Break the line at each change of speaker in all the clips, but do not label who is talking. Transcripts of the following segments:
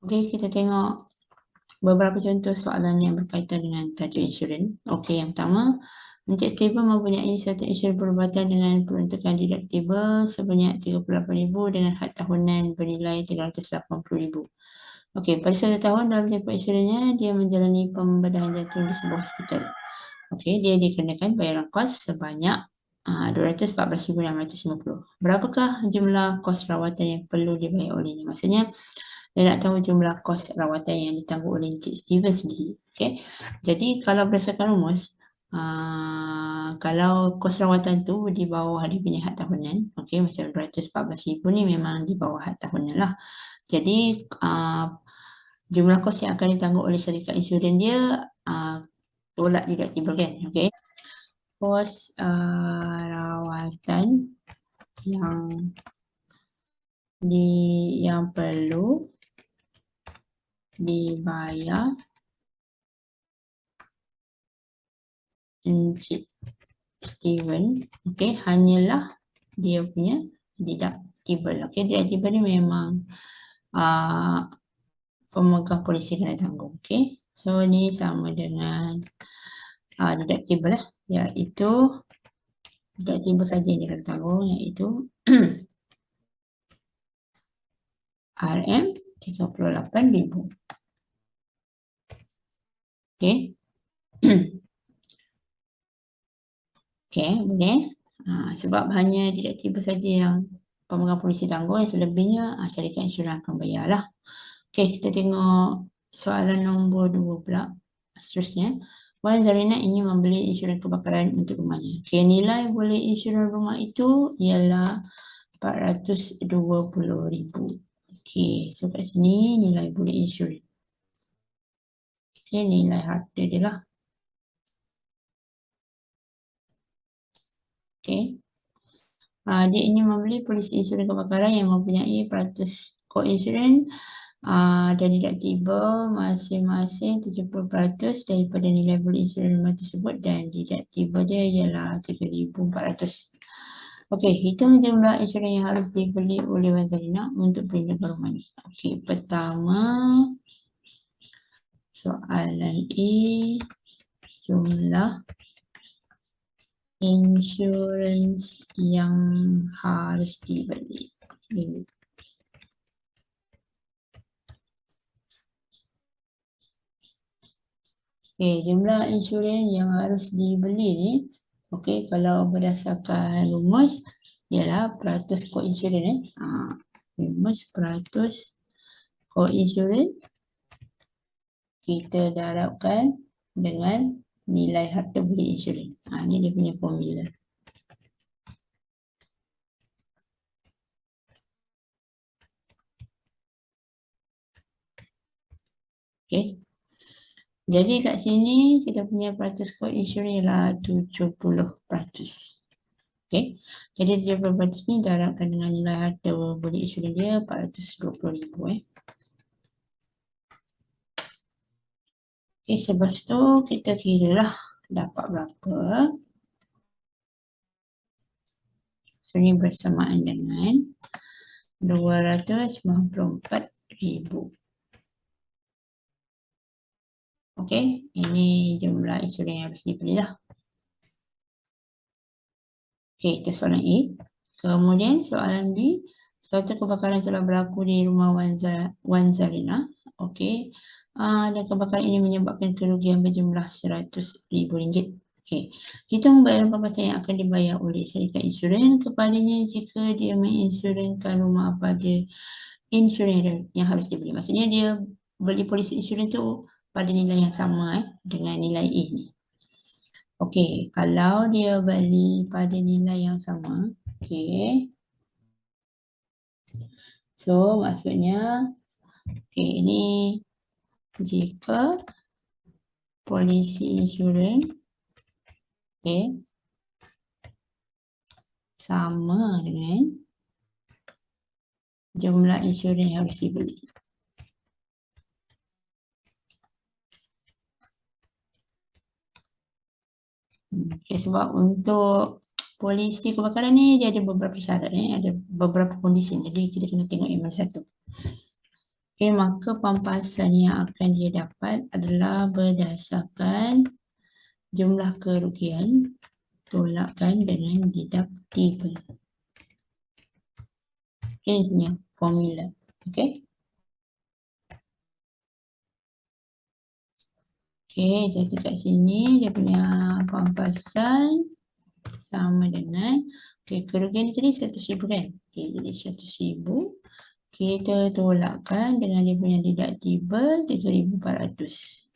Okey, kita tengok beberapa contoh soalan yang berkaitan dengan tajuk insurans. Okey, yang pertama, Encik Stephen mempunyai satu insurans perubatan dengan peruntukan deductible sebanyak RM38,000 dengan had tahunan bernilai RM380,000. Okey, pada 1 tahun dalam tempoh insurannya, dia menjalani pembedahan jantung di sebuah hospital. Okey, dia dikenakan bayaran kos sebanyak RM214,650. Berapakah jumlah kos rawatan yang perlu dibayar olehnya? Maksudnya, dia nak tahu jumlah kos rawatan yang ditanggung oleh Encik Steven sendiri. Okay. Jadi kalau berdasarkan rumus, kalau kos rawatan tu di bawah dia punya had tahunan, okay, macam RM214,000 ni memang di bawah had tahunan lah. Jadi jumlah kos yang akan ditanggung oleh syarikat insurans dia tolak deductible kan. Okay. Kos rawatan yang perlu dibayar Encik Stephen, okey, hanyalah dia punya deductible. Okey, deductible ni memang pemegang polisi kena tanggung. Okey, so ni sama dengan deductible lah, iaitu deductible saja yang dia kena tanggung, iaitu RM38,000. Okey. Okey, boleh. Sebab hanya deductible saja yang pemegang polisi tanggung, yang selebihnya syarikat insurans akan bayar lah. Okey, kita tengok soalan nombor 2 pula. Seterusnya, Wan Zarina ingin membeli insurans kebakaran untuk rumahnya. Okey, nilai boleh insurans rumah itu ialah RM420,000. Okey, so kat sini nilai boleh insurans. Okey, nilai harta dia lah. Okey. Dia ingin membeli polisi insurans kebakaran yang mempunyai peratus kod insurans dan deductible masing-masing 70% daripada nilai beli insurans rumah tersebut, dan deductible dia ialah RM3,400. Okey, hitung jumlah insurans yang harus dibeli oleh Wan Zarina untuk perlindungan rumahnya. Okey, pertama soalan A, jumlah insurans yang harus dibeli. Okey, jumlah insurans yang harus dibeli ni, okey, kalau berdasarkan rumus ialah peratus kod insurans rumus peratus kod insurans kita darabkan dengan nilai harta beli insurans. Ni dia punya formula. Okey. Jadi kat sini kita punya peratus kod insurans ialah 70%. Okey. Jadi 70% ni darabkan dengan nilai harta beli insurans dia RM420,000. Okey, sebab tu kita kira lah dapat berapa. So ni bersamaan dengan RM294,000. Okey, ini jumlah insurans yang harus dibeli lah. Okey, itu soalan A. Kemudian soalan B, suatu kebakaran telah berlaku di rumah Wan Zarina. Okey, dan kebakaran ini menyebabkan kerugian berjumlah RM100,000. Okey, hitung bayaran pembayaran yang akan dibayar oleh syarikat insurans kepadanya jika dia menginsurans rumah pada insurans yang harus dibeli. Maksudnya dia beli polisi insurans tu pada nilai yang sama dengan nilai A ni. Okey, kalau dia beli pada nilai yang sama, okey. So, maksudnya, okey, ini jika polisi insurans, okey, sama dengan jumlah insurans yang harus dibeli. Okay, sebab untuk polisi kebakaran ni dia ada beberapa syarat, ada beberapa kondisi. Jadi kita kena tengok yang mana satu. Okey, maka pampasan yang akan dia dapat adalah berdasarkan jumlah kerugian tolakkan dengan deductible. Ini punya formula. Okey. Okey, jadi kat sini dia punya pampasan sama dengan kerugian tadi 100,000 kan? Okey, jadi 100,000 kita tolakkan dengan dia punya deductible 3,400.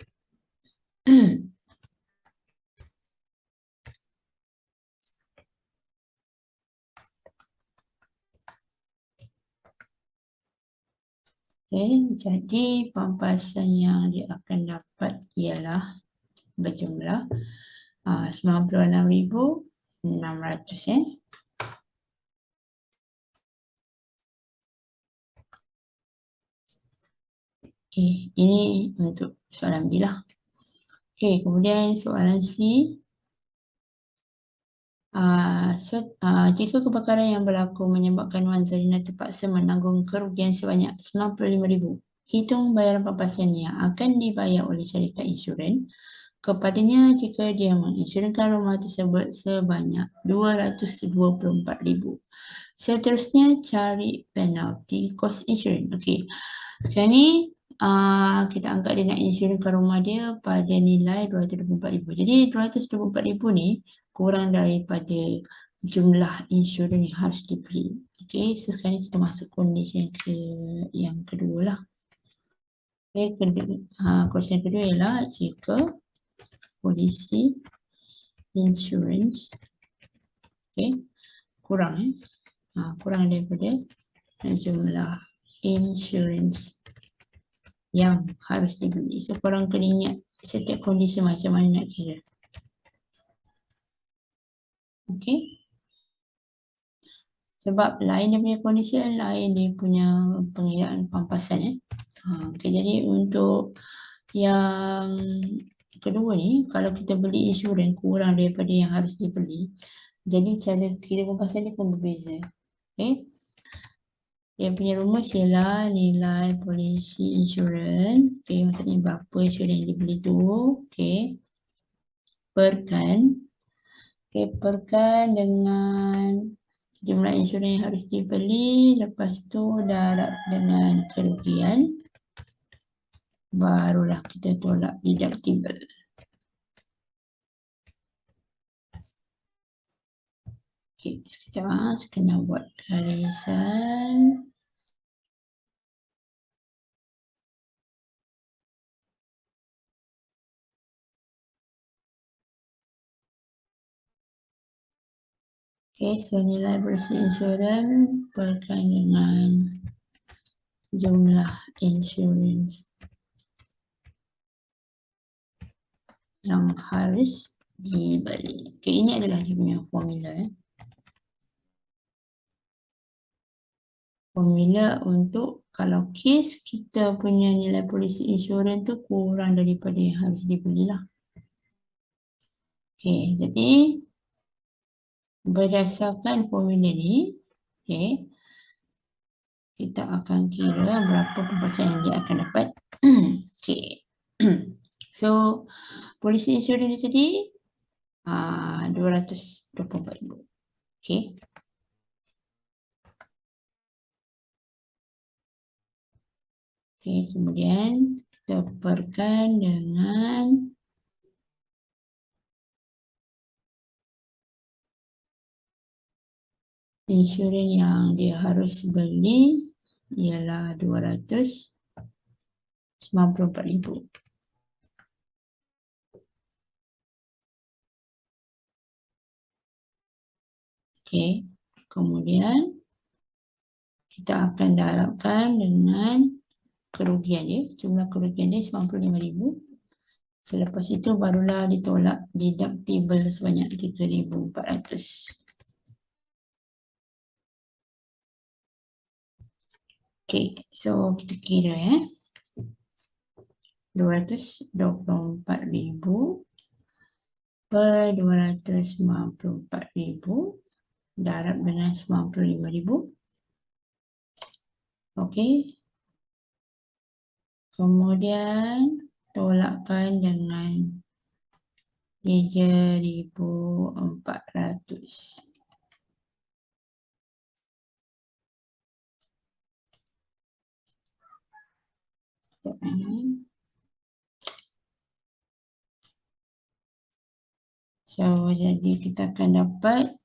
Okey, jadi pampasan yang dia akan dapat ialah berjumlah 96,600 . Okey, ini untuk soalan B lah. Okey, kemudian soalan C. Jika kebakaran yang berlaku menyebabkan Wan Zarina terpaksa menanggung kerugian sebanyak 95,000, hitung bayaran pampasan yang akan dibayar oleh syarikat insurans kepadanya jika dia menginsurkan rumah tersebut sebanyak 224,000. Seterusnya cari penalti cost insurance. Okey. Sekarang ni kita anggap dia nak insurkan rumah dia pada nilai 224,000. Jadi 224,000 ni kurang daripada jumlah insurans yang harus dibeli. Okey, so sekarang ni kita masuk kondisi yang kedua lah. Okey, kondisi yang kedua ialah jika polisi insurans kurang kurang daripada jumlah insurans yang harus dibeli. So korang kena ingat setiap kondisi macam mana nak kira. Okey. Sebab lain dia punya kondisi, lain dia punya pengiraan pampasan . Okey, jadi untuk yang kedua ni, kalau kita beli insurans kurang daripada yang harus dibeli, jadi cara kira pampasan dia pun berbeza. Okey. Yang punya rumus ialah nilai polisi insurans. Okey, maksudnya berapa insurans yang dibeli tu. Okey. Perkan. Okey, perkan dengan jumlah insurans yang harus dibeli. Lepas tu darab dengan kerugian. Barulah kita tolak deductible. Okey, sekejap saya kena buat garisan. Okey, so nilai polisi insurans perkan dengan jumlah insurans yang harus dibeli. Okey, ini adalah dia punya formula . Formula untuk kalau kes kita punya nilai polisi insurans tu kurang daripada yang harus dibeli lah. Okey, jadi berdasarkan formula ni, okey, kita akan kira berapa pampasan yang dia akan dapat. Okey. So, polisi insurans dia tadi 224,000. Okey. Okey, kemudian kita perkan dengan insurans yang dia harus beli ialah 294,000. Okey, kemudian kita akan darabkan dengan kerugian dia, jumlah kerugian dia 95,000. Selepas itu barulah ditolak deductible sebanyak 3,400. Okey, so kita kira 224,000 per 294,000 darab dengan 95,000. Okey. Kemudian tolakkan dengan 3.400. So, jadi kita akan dapat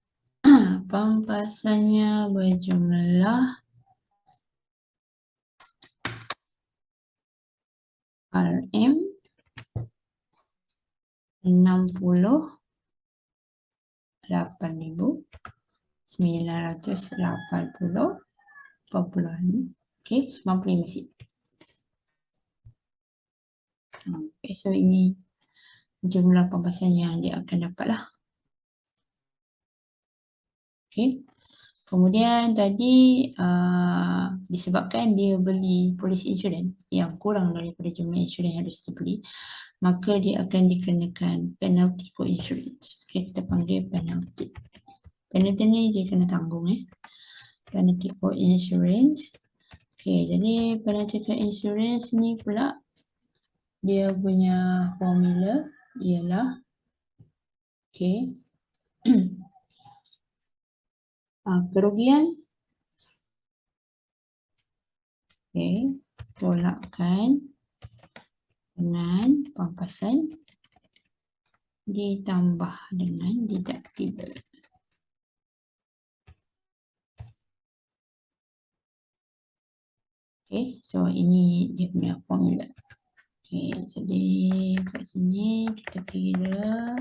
pampasannya berjumlah RM 68.980.40. Okey, 95 sen. Okay, so ini jumlah pampasan yang dia akan dapat lah. Okay. Kemudian tadi disebabkan dia beli polis insurans yang kurang daripada jumlah insurans yang harus dibeli, maka dia akan dikenakan penalty co-insurance. Okay, kita panggil penalty. Penalty ni dia kena tanggung penalty co-insurance. Okay, jadi penalty co-insurance ni pula dia punya formula ialah kerugian tolakkan dengan pampasan ditambah dengan deductible. So ini dia punya formula. Jadi kat sini kita kira,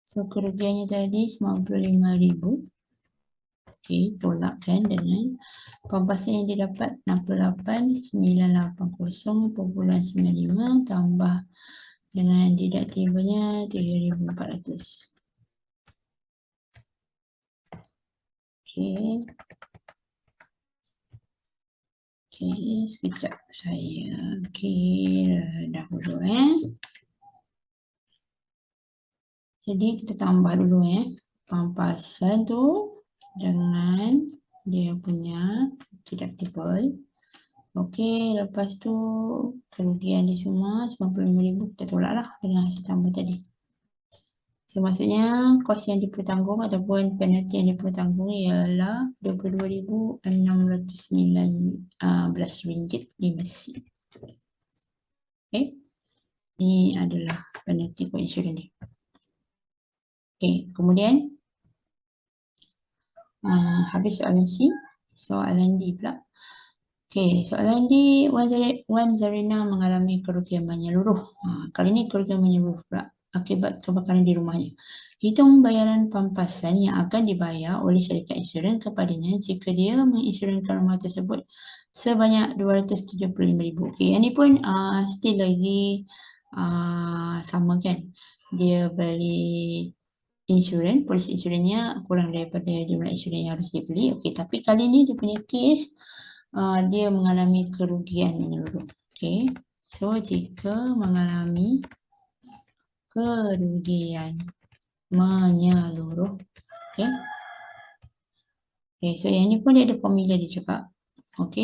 so kerugiannya tadi 95,000. Tolakkan dengan pampasan yang didapat 68,980.95 tambah dengan deductible-nya 3.400. Sekejap saya kira dahulu Jadi kita tambah dulu pampasan tu dengan dia punya deductible. Lepas tu kerugian dia semua 95,000 kita tolak lah dengan hasil tambah tadi. So maksudnya kos yang dipertanggung ataupun penalti yang dipertanggung ialah RM22,619.5 sen. Ini adalah penalti for insurance ni. Kemudian habis soalan C, soalan D pula. Soalan D, Wan Zarina mengalami kerugian menyeluruh. Kali ini kerugian menyeluruh pula akibat kebakaran di rumahnya. Hitung bayaran pampasan yang akan dibayar oleh syarikat insurans kepadanya jika dia menginsurankan rumah tersebut sebanyak 275,000. Yang ni pun still lagi sama kan. Dia beli insurans, polis insurannya kurang daripada jumlah insurans yang harus dibeli. Tapi kali ni dia punya kes dia mengalami kerugian menyeluruh. So jika mengalami kerugian menyeluruh, so yang ni pun dia ada formula dia cakap,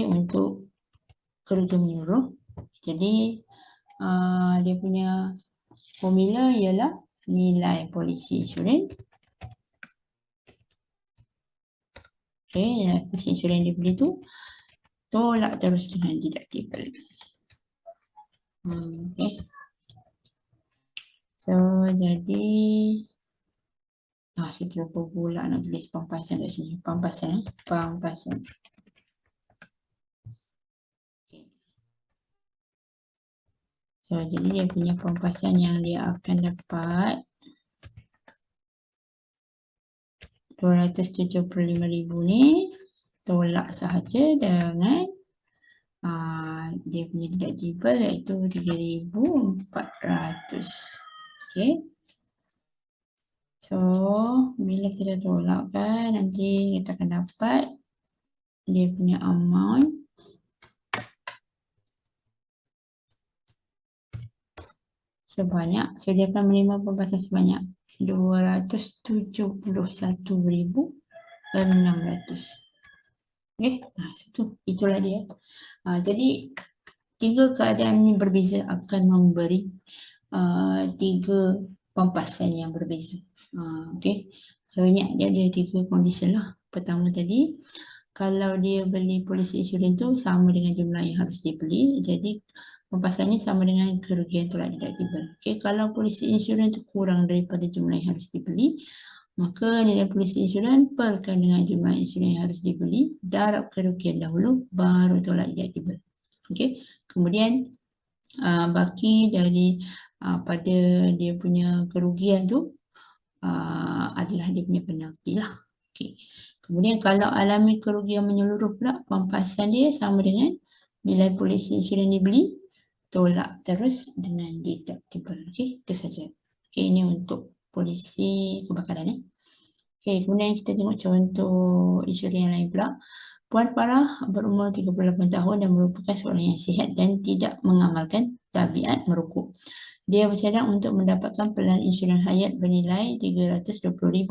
untuk kerugian menyeluruh. Jadi dia punya formula ialah nilai polisi insurans. Nilai polisi insurans dia beli tu tolak terus dengan deductible. So jadi saya terlupa pula nak tulis pampasan kat sini. Pampasan. So jadi dia punya pampasan yang dia akan dapat 275,000 ni tolak sahaja dengan dia punya deductible iaitu 3.400. So bila kita tolakkan nanti kita akan dapat dia punya amount sebanyak, so dia akan menerima pampasan sebanyak 271,600. Itulah dia. Jadi tiga keadaan ini berbeza akan memberi tiga pampasan yang berbeza. Okey. So ingat dia ada tiga condition lah. Pertama tadi, kalau dia beli polisi insurans tu sama dengan jumlah yang harus dibeli, jadi pampasannya sama dengan kerugian tolak deductible. Okey, kalau polisi insurans tu kurang daripada jumlah yang harus dibeli, maka nilai polisi insurans perkan dengan jumlah insurans yang harus dibeli, darab kerugian dahulu, baru tolak deductible. Okey, kemudian baki dari pada dia punya kerugian tu adalah dia punya penalti lah. Okay. Kemudian kalau alami kerugian menyeluruh pula, pampasan dia sama dengan nilai polisi insurans dibeli, tolak terus dengan deductible. Okey, itu saja. Okey, ini untuk polisi kebakaran. Okey, kemudian kita tengok contoh insurans yang lain pula. Puan Farah berumur 38 tahun dan merupakan seorang yang sihat dan tidak mengamalkan tabiat merokok. Dia bercadang untuk mendapatkan pelan insurans hayat bernilai RM320,000.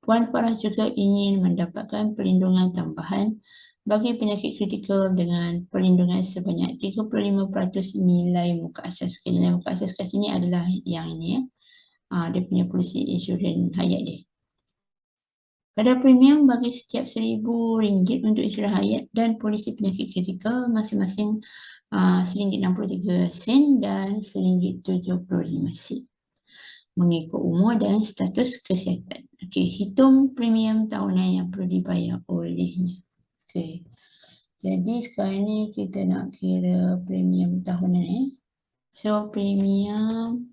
Puan Farah juga ingin mendapatkan perlindungan tambahan bagi penyakit kritikal dengan perlindungan sebanyak 35% nilai muka asas. Nilai muka asas kat sini adalah yang ini ya. Dia punya polisi insurans hayat dia. Ada premium bagi setiap RM1,000 untuk insurans hayat dan polisi penyakit kritikal masing-masing RM1.63 dan RM1.75 mengikut umur dan status kesihatan. Okey, hitung premium tahunan yang perlu dibayar olehnya. Okey. Jadi sekarang ni kita nak kira premium tahunan . So premium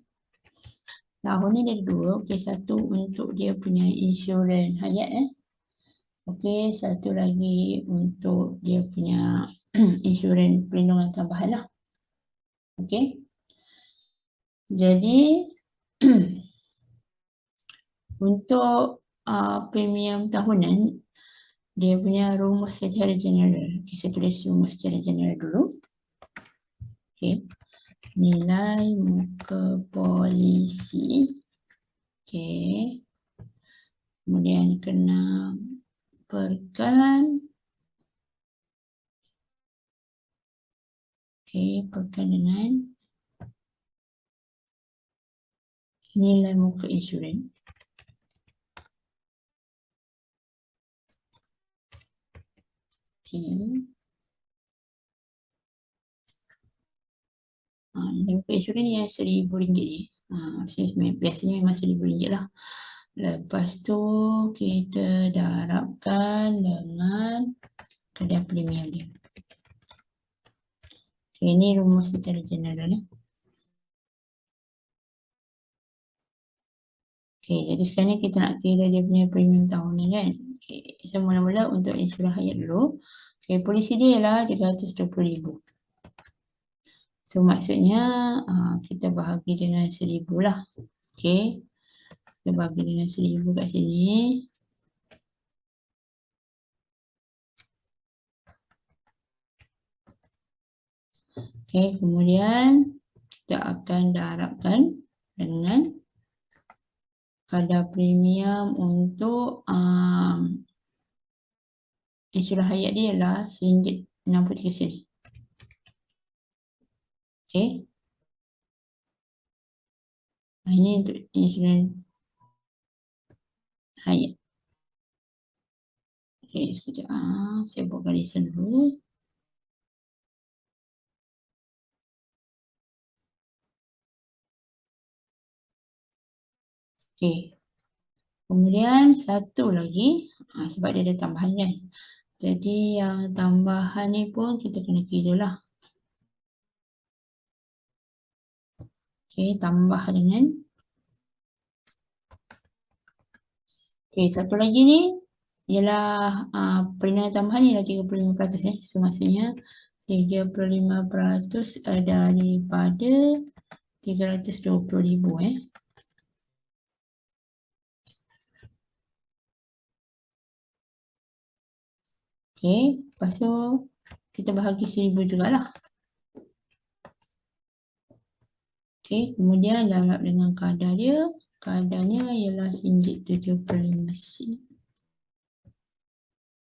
tahun ni ada dua. Okey, satu untuk dia punya insurans hayat . Okey, satu lagi untuk dia punya insurans perlindungan tambahan lah. Okey. Jadi untuk premium tahunan, dia punya rumus secara general. Okay, saya tulis rumus secara general dulu. Okay. Nilai muka polisi. Okay. Kemudian kena perkan. Okay, perkan dengan nilai muka insurans. Okay. Nilai muka insurans ni yang RM1,000 ni. Biasanya memang RM1,000 lah. Lepas tu kita darabkan dengan kadar premium dia. Okay, ini rumus secara general ni. Okay, jadi sekarang ni kita nak kira dia punya premium tahunan kan. Okay, so mula-mula untuk insurans hayat dulu. Okay, polisi dia ialah RM320,000. So maksudnya kita bahagi dengan RM1,000 lah. Okay. Kita bahagi dengan RM1,000 kat sini. Okay, kemudian kita akan darabkan dengan kadar premium untuk insurans hayat dia ialah RM1.63. Okay. Ini untuk insurans hayat. Okay, sekejap. Saya buat garisan dulu. Okay. Kemudian satu lagi, sebab dia ada tambahan kan. Jadi yang tambahan ni pun kita kena kira lah. Okay, tambah dengan. Okay, satu lagi ni ialah perlindungan tambahan ni ialah 35%. So maksudnya 35% daripada RM320,000 . Okay, lepas tu kita bahagi RM1,000 jugalah. Okay, kemudian darab dengan kadar dia. Kadarnya ialah RM1.75.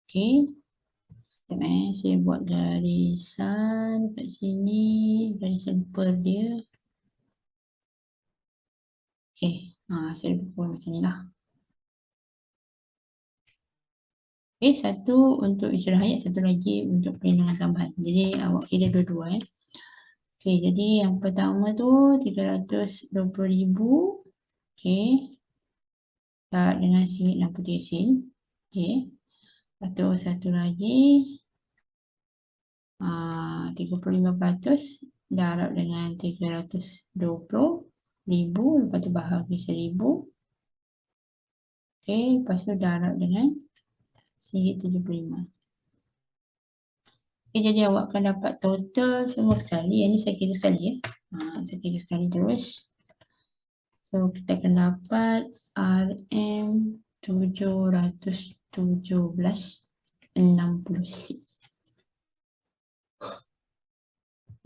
Okay. Sekejap, saya buat garisan kat sini, garisan per dia. Okey, saya buat macam ni lah. Okey, satu untuk insurans hayat, satu lagi untuk perlindungan tambahan. Jadi awak kira dua-dua Okey, jadi yang pertama tu 320,000. Okey. Dengan RM63. Okey. Lepas tu satu lagi 35% darab dengan 320,000, lepas tu bahagi 1,000. Okey, lepas tu darab dengan RM175. Okay, jadi awak akan dapat total semua sekali. Yang ni saya kira sekali saya kira sekali terus. So kita akan dapat RM717.60.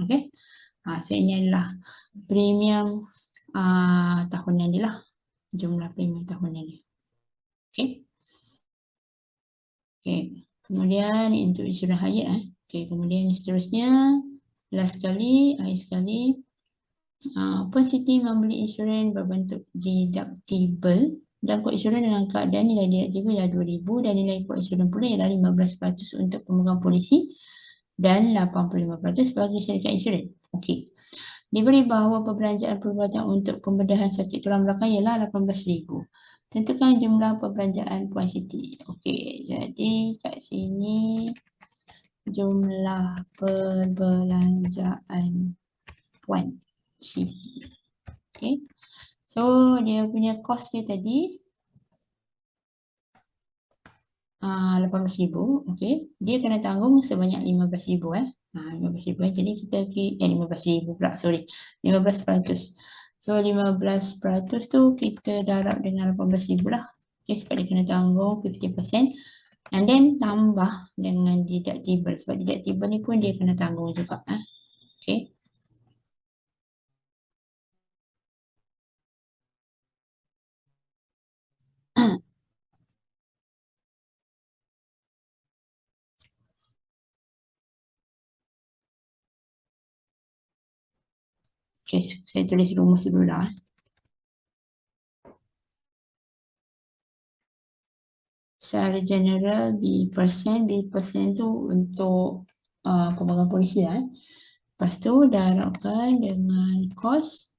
Okey. So ini adalah premium tahunan dia lah. Jumlah premium tahunan dia. Okey. Okey. Kemudian untuk insurans hayat Okey, kemudian seterusnya last sekali, akhir sekali. Puan Siti membeli insurans berbentuk deductible dan kod insurans dengan keadaan nilai deductible ialah RM2,000 dan nilai kod insurans pula ialah 15% untuk pemegang polisi dan 85% bagi syarikat insurans. Okey. Diberi bahawa perbelanjaan perubatan untuk pembedahan sakit tulang belakang ialah RM18,000. Tentukan jumlah perbelanjaan Puan Siti. Okey, jadi kat sini jumlah perbelanjaan Puan Siti. Okay. So dia punya cost dia tadi 18,000. Okay. Dia kena tanggung sebanyak 15,000 15,000 jadi kita 15,000 pula, sorry. 15%. So 15% tu kita darab dengan 18,000 lah. Okay, sebab dia kena tanggung 50%. And then tambah dengan deductible. Sebab deductible ni pun dia kena tanggung juga. Okay. Okay, saya tulis rumus dulu lah. Secara general B% tu untuk pemegang polisi lah. Lepas tu darabkan dengan kos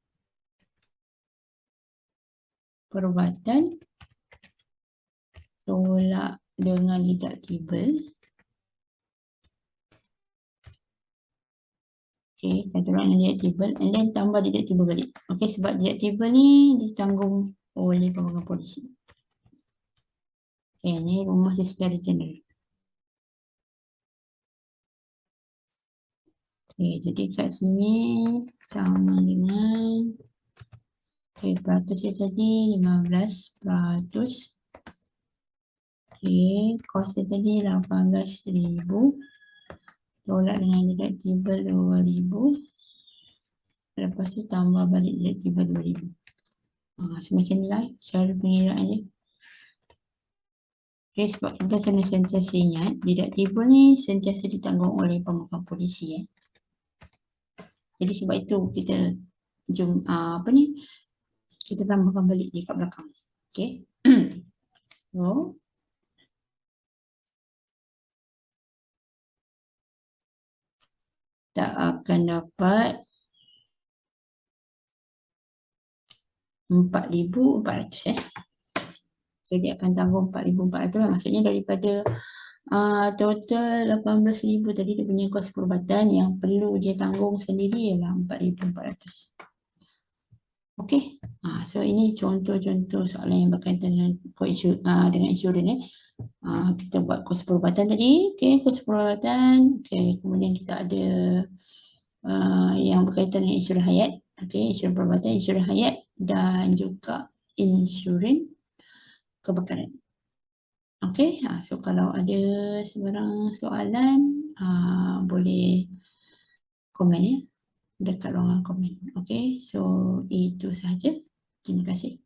perubatan tolak dengan deductible. Okay, kita tolak dengan deductible and then tambah deductible balik. Okay, sebab deductible ni ditanggung oleh pemegang polisi. Okay, ni rumus secara general. Okay, jadi kat sini sama dengan peratus dia tadi 15%. Okay, kos dia tadi 18,000. Tolak dengan deductible 2,000. Lepas tu tambah balik deductible 2,000. Semacam ni lah cara pengiraan dia. Okay, sebab kita kena sentiasa ingat deductible ni sentiasa ditanggung oleh pemegang polisi. Jadi sebab itu kita kita tambahkan balik di kat belakang. Okay. So tak akan dapat 4,400 So dia akan tanggung 4,400 lah. Maksudnya daripada total 18,000 tadi dia punya kos perubatan yang perlu dia tanggung sendiri ialah 4,400. Okey. So ini contoh-contoh soalan yang berkaitan dengan dengan insurans kita buat kos perubatan tadi. Okey, kos perubatan. Okey, kemudian kita ada yang berkaitan dengan insurans hayat. Okey, insurans perubatan, insurans hayat dan juga insurans kebakaran. Okey, so kalau ada sebarang soalan boleh komen dekat ruangan komen. Okey, so itu sahaja. Terima kasih.